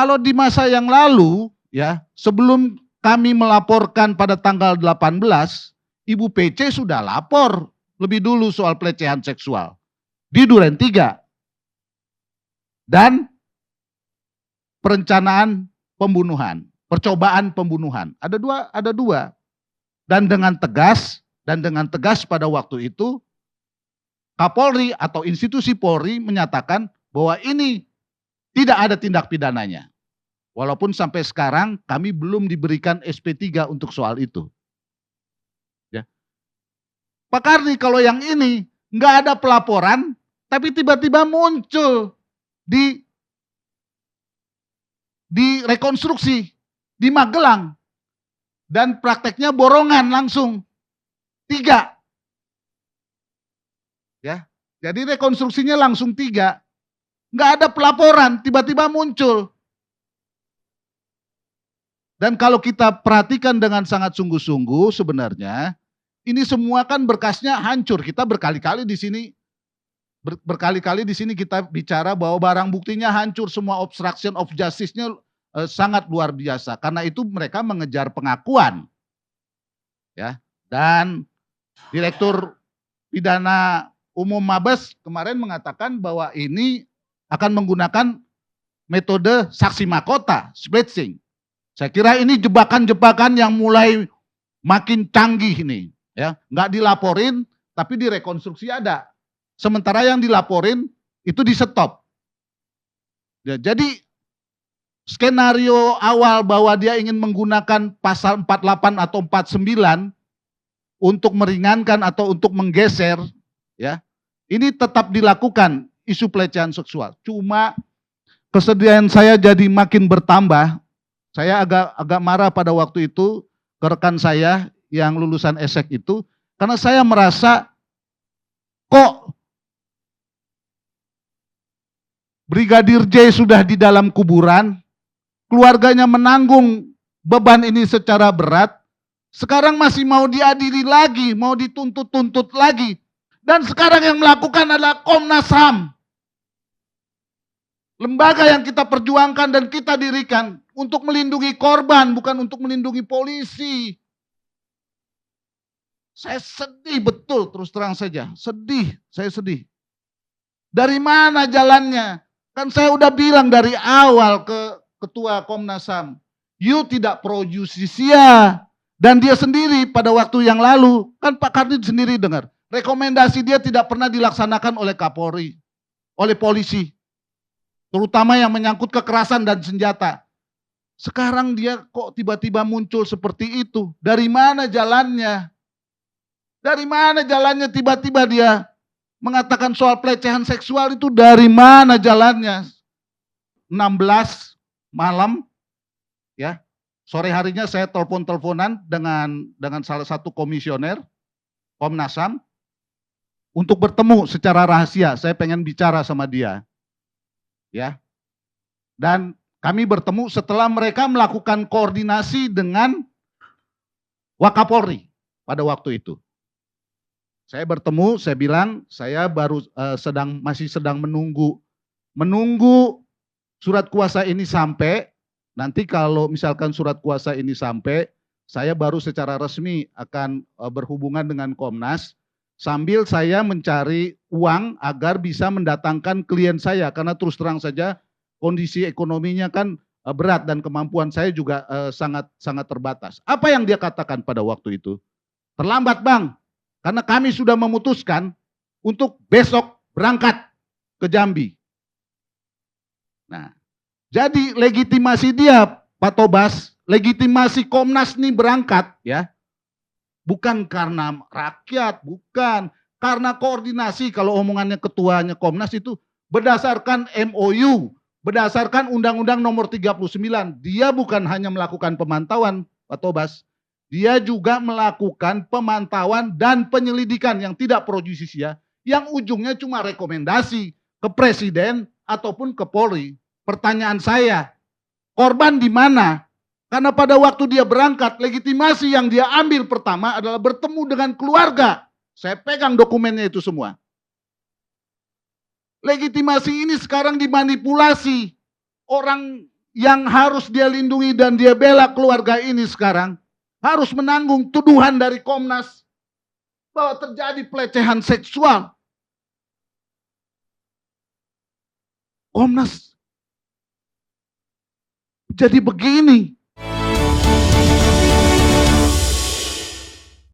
Kalau di masa yang lalu, ya, sebelum kami melaporkan pada tanggal 18, Ibu PC sudah lapor lebih dulu soal pelecehan seksual di Duren 3 dan perencanaan pembunuhan, percobaan pembunuhan. Ada dua. Dan dengan tegas pada waktu itu Kapolri atau institusi Polri menyatakan bahwa ini tidak ada tindak pidananya. Walaupun sampai sekarang kami belum diberikan SP3 untuk soal itu. Ya. Pak Karni, kalau yang ini nggak ada pelaporan, tapi tiba-tiba muncul di rekonstruksi di Magelang dan prakteknya borongan langsung 3. Ya, jadi rekonstruksinya langsung 3. Nggak ada pelaporan, tiba-tiba muncul. Dan kalau kita perhatikan dengan sangat sungguh-sungguh sebenarnya, ini semua kan berkasnya hancur. Kita berkali-kali di sini kita bicara bahwa barang buktinya hancur, semua obstruction of justice-nya sangat luar biasa. Karena itu mereka mengejar pengakuan. Ya. Dan Direktur Pidana Umum Mabes kemarin mengatakan bahwa ini akan menggunakan metode saksi mahkota, splitting. Saya kira ini jebakan-jebakan yang mulai makin canggih ini, ya. Nggak dilaporin, tapi direkonstruksi ada. Sementara yang dilaporin itu di stop. Ya, jadi skenario awal bahwa dia ingin menggunakan pasal 48 atau 49 untuk meringankan atau untuk menggeser, ya, ini tetap dilakukan isu pelecehan seksual. Cuma kesedihan saya jadi makin bertambah. Saya agak marah pada waktu itu ke rekan saya yang lulusan ESEK itu, karena saya merasa kok Brigadir J sudah di dalam kuburan, keluarganya menanggung beban ini secara berat, sekarang masih mau diadili lagi, mau dituntut-tuntut lagi. Dan sekarang yang melakukan adalah Komnas HAM. Lembaga yang kita perjuangkan dan kita dirikan untuk melindungi korban, bukan untuk melindungi polisi. Saya sedih betul, terus terang saja. Saya sedih. Dari mana jalannya? Kan saya udah bilang dari awal ke Ketua Komnas HAM, you tidak pro justisia. Dan dia sendiri pada waktu yang lalu, kan Pak Karni sendiri dengar, rekomendasi dia tidak pernah dilaksanakan oleh Kapolri, oleh polisi. Terutama yang menyangkut kekerasan dan senjata. Sekarang dia kok tiba-tiba muncul seperti itu? Dari mana jalannya? Dari mana jalannya tiba-tiba dia mengatakan soal pelecehan seksual itu dari mana jalannya? 16 malam, ya, sore harinya saya telepon-teleponan dengan salah satu komisioner Komnas HAM untuk bertemu secara rahasia. Saya pengen bicara sama dia. Ya. Dan kami bertemu setelah mereka melakukan koordinasi dengan Wakapolri pada waktu itu. Saya bertemu, saya bilang saya baru masih sedang menunggu surat kuasa ini sampai. Nanti kalau misalkan surat kuasa ini sampai, saya baru secara resmi akan berhubungan dengan Komnas sambil saya mencari uang agar bisa mendatangkan klien saya, karena terus terang saja kondisi ekonominya kan berat dan kemampuan saya juga sangat terbatas. Apa yang dia katakan pada waktu itu? Terlambat, Bang, karena kami sudah memutuskan untuk besok berangkat ke Jambi. Nah, jadi legitimasi dia, Pak Tobas, legitimasi Komnas ini berangkat, ya, bukan karena rakyat, bukan karena koordinasi. Kalau omongannya ketuanya Komnas itu berdasarkan MOU, berdasarkan Undang-Undang Nomor 39. Dia bukan hanya melakukan pemantauan, Pak Tobas, dia juga melakukan pemantauan dan penyelidikan yang tidak pro justisia, yang ujungnya cuma rekomendasi ke Presiden ataupun ke Polri. Pertanyaan saya, korban di mana? Karena pada waktu dia berangkat, legitimasi yang dia ambil pertama adalah bertemu dengan keluarga. Saya pegang dokumennya itu semua. Legitimasi ini sekarang dimanipulasi. Orang yang harus dia lindungi dan dia bela keluarga ini sekarang harus menanggung tuduhan dari Komnas bahwa terjadi pelecehan seksual. Komnas jadi begini.